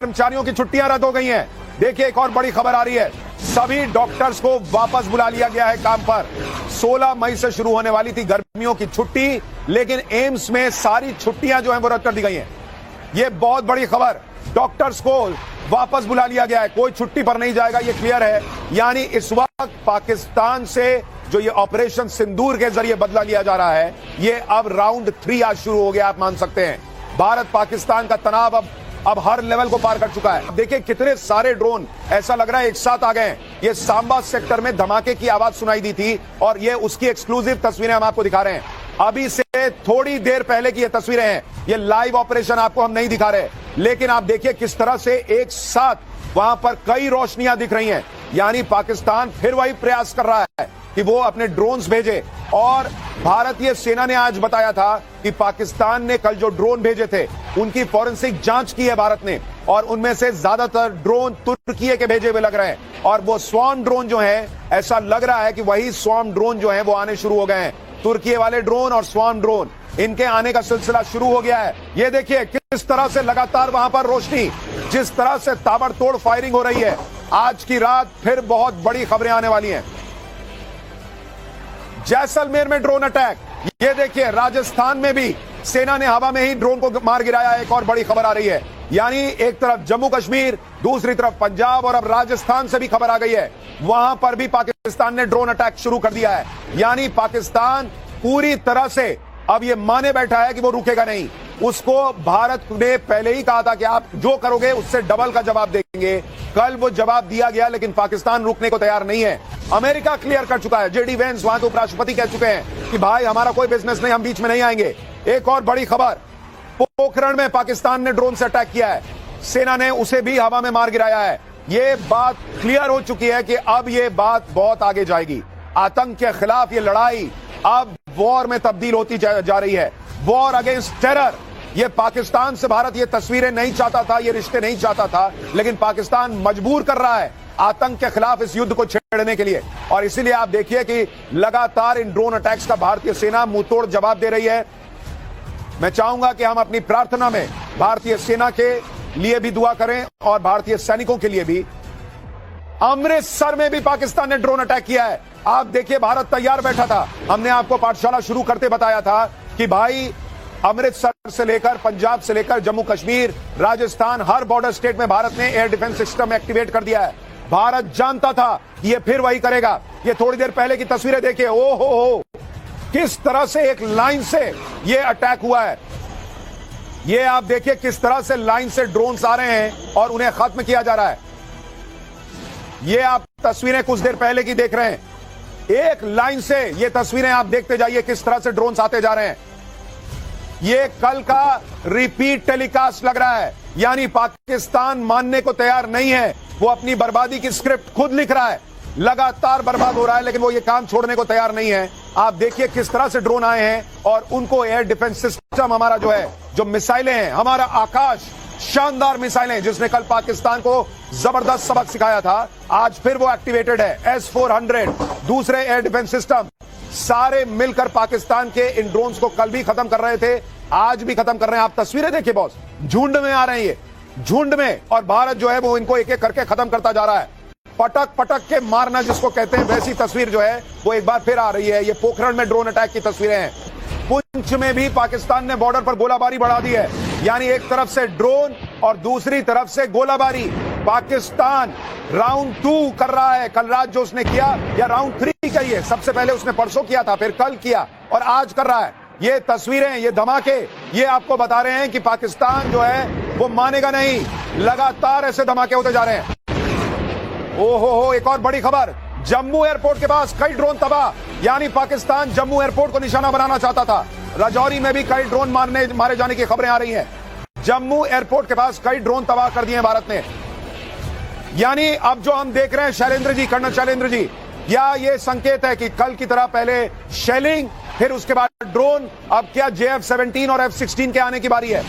कर्मचारियों की छुट्टियां रद्द हो गई हैं। देखिए एक और बड़ी खबर आ रही है, सभी डॉक्टर्स को वापस बुला लिया गया है काम पर। 16 मई से शुरू होने वाली थी गर्मियों की छुट्टी, लेकिन एम्स में सारी छुट्टियां जो हैं वो रद्द कर दी गई हैं। ये बहुत बड़ी खबर, डॉक्टर्स को वापस बुला लिया गया है, कोई छुट्टी पर नहीं जाएगा, ये क्लियर है। यानी इस वक्त पाकिस्तान से जो ये ऑपरेशन सिंदूर के जरिए बदला लिया जा रहा है, ये अब राउंड 3 आज शुरू हो गया, आप मान सकते हैं। भारत पाकिस्तान का तनाव अब हर लेवल को पार कर चुका है। देखिए कितने सारे ड्रोन ऐसा लग रहा है एक साथ आ गए हैं। ये सांबा सेक्टर में धमाके की आवाज सुनाई दी थी और ये उसकी एक्सक्लूसिव तस्वीरें हम आपको दिखा रहे हैं। अभी से थोड़ी देर पहले की ये तस्वीरें हैं, ये लाइव ऑपरेशन आपको हम नहीं दिखा रहे, लेकिन आप देखिए किस तरह से एक साथ वहां पर कई रोशनियां दिख रही हैं। यानी पाकिस्तान फिर वही प्रयास कर रहा है कि वो अपने ड्रोन्स भेजे। और भारतीय सेना ने आज बताया था कि पाकिस्तान ने कल जो ड्रोन भेजे थे उनकी फॉरेंसिक जांच की है भारत ने, और उनमें से ज्यादातर ड्रोन तुर्की के भेजे हुए लग रहे हैं। और वो स्वॉर्म ड्रोन जो है, ऐसा लग रहा है कि वही स्वॉर्म ड्रोन जो है वो आने शुरू हो गए हैं। तुर्की वाले ड्रोन और स्वॉर्म ड्रोन, इनके आने का सिलसिला शुरू हो गया है। ये देखिए किस तरह से लगातार वहां पर रोशनी, जिस तरह से ताबड़तोड़ फायरिंग हो रही है। आज की रात फिर बहुत बड़ी खबरें आने वाली हैं। जैसलमेर में ड्रोन अटैक, ये देखिए राजस्थान में भी सेना ने हवा में ही ड्रोन को मार गिराया। एक और बड़ी खबर आ रही है, यानी एक तरफ जम्मू कश्मीर, दूसरी तरफ पंजाब और अब राजस्थान से भी खबर आ गई है, वहां पर भी पाकिस्तान ने ड्रोन अटैक शुरू कर दिया है। यानी पाकिस्तान पूरी तरह से अब ये माने बैठा है कि वो रुकेगा नहीं। उसको भारत ने पहले ही कहा था कि आप जो करोगे उससे डबल का जवाब देंगे। कल वो जवाब दिया गया, लेकिन पाकिस्तान रुकने को तैयार नहीं है। अमेरिका क्लियर कर चुका है, जेडी वेंस वहां के उपराष्ट्रपति कह चुके हैं कि भाई हमारा कोई बिजनेस नहीं, हम बीच में नहीं आएंगे। एक और बड़ी खबर, पोखरण में पाकिस्तान ने ड्रोन से अटैक किया है, सेना ने उसे भी हवा में मार गिराया है। ये बात क्लियर हो चुकी है कि अब ये बात बहुत आगे जाएगी। आतंक के खिलाफ ये लड़ाई अब वॉर में तब्दील होती जा रही है, वॉर अगेंस्ट टेरर। ये पाकिस्तान से भारत ये तस्वीरें नहीं चाहता था, ये रिश्ते नहीं चाहता था, लेकिन पाकिस्तान मजबूर कर रहा है आतंक के खिलाफ इस युद्ध को छेड़ने के लिए। और इसीलिए आप देखिए कि लगातार इन ड्रोन अटैक्स का भारतीय सेना मुंहतोड़ जवाब दे रही है। मैं चाहूंगा कि हम अपनी प्रार्थना में भारतीय सेना के लिए भी दुआ करें और भारतीय सैनिकों के लिए भी। अमृतसर में भी पाकिस्तान ने ड्रोन अटैक किया है। आप देखिए भारत तैयार बैठा था। हमने आपको पाठशाला शुरू करते बताया था कि भाई अमृतसर से लेकर पंजाब से लेकर जम्मू कश्मीर, राजस्थान, हर बॉर्डर स्टेट में भारत ने एयर डिफेंस सिस्टम एक्टिवेट कर दिया है। भारत जानता था कि ये फिर वही करेगा। ये थोड़ी देर पहले की तस्वीरें देखिए, ओ हो किस तरह से एक लाइन से ये अटैक हुआ है। ये आप देखिए किस तरह से लाइन से ड्रोन्स आ रहे हैं और उन्हें खत्म किया जा रहा है। ये आप तस्वीरें कुछ देर पहले की देख रहे हैं, एक लाइन से ये तस्वीरें आप देखते जाइए किस तरह से ड्रोन्स आते जा रहे हैं। ये कल का रिपीट टेलीकास्ट लग रहा है। यानी पाकिस्तान मानने को तैयार नहीं है, वो अपनी बर्बादी की स्क्रिप्ट खुद लिख रहा है, लगातार बर्बाद हो रहा है, लेकिन वो ये काम छोड़ने को तैयार नहीं है। आप देखिए किस तरह से ड्रोन आए हैं और उनको एयर डिफेंस सिस्टम हमारा जो है, जो मिसाइलें हैं, हमारा आकाश शानदार मिसाइलें जिसने कल पाकिस्तान को जबरदस्त सबक सिखाया था, आज फिर वो एक्टिवेटेड है। S-400 दूसरे एयर डिफेंस सिस्टम सारे मिलकर पाकिस्तान के इन ड्रोन्स को कल भी खत्म कर रहे थे, आज भी खत्म कर रहे हैं। आप तस्वीरें देखिए बॉस, झुंड में आ रहे हैं, ये झुंड में, और भारत जो है वो इनको एक एक करके खत्म करता जा रहा है। पटक पटक के मारना जिसको कहते हैं, वैसी तस्वीर जो है वो एक बार फिर आ रही है। ये पोखरण में ड्रोन अटैक की तस्वीरें हैं। पुंछ में भी पाकिस्तान ने बॉर्डर पर गोलाबारी बढ़ा दी है। यानी एक तरफ से ड्रोन और दूसरी तरफ से गोलाबारी। पाकिस्तान राउंड 2 कर रहा है। कल रात जो उसने किया, या राउंड 3 करिए, सबसे पहले उसने परसों किया था, फिर कल किया और आज कर रहा है। ये तस्वीरें, ये धमाके, ये आपको बता रहे हैं कि पाकिस्तान जो है वो मानेगा नहीं। लगातार ऐसे धमाके होते जा रहे हैं। ओहो, एक और बड़ी खबर, जम्मू एयरपोर्ट के पास कई ड्रोन तबाह। यानी पाकिस्तान जम्मू एयरपोर्ट को निशाना बनाना चाहता था। राजौरी में भी कई ड्रोन मारे जाने की खबरें आ रही हैं। जम्मू एयरपोर्ट के पास कई ड्रोन तबाह कर दिए भारत ने। यानी अब जो हम देख रहे हैं शैलेंद्र जी, कर्नल शैलेंद्र जी, या ये संकेत है कि कल की तरह पहले शेलिंग, फिर उसके बाद ड्रोन, अब क्या JF-17 और F-16 के आने की बारी है।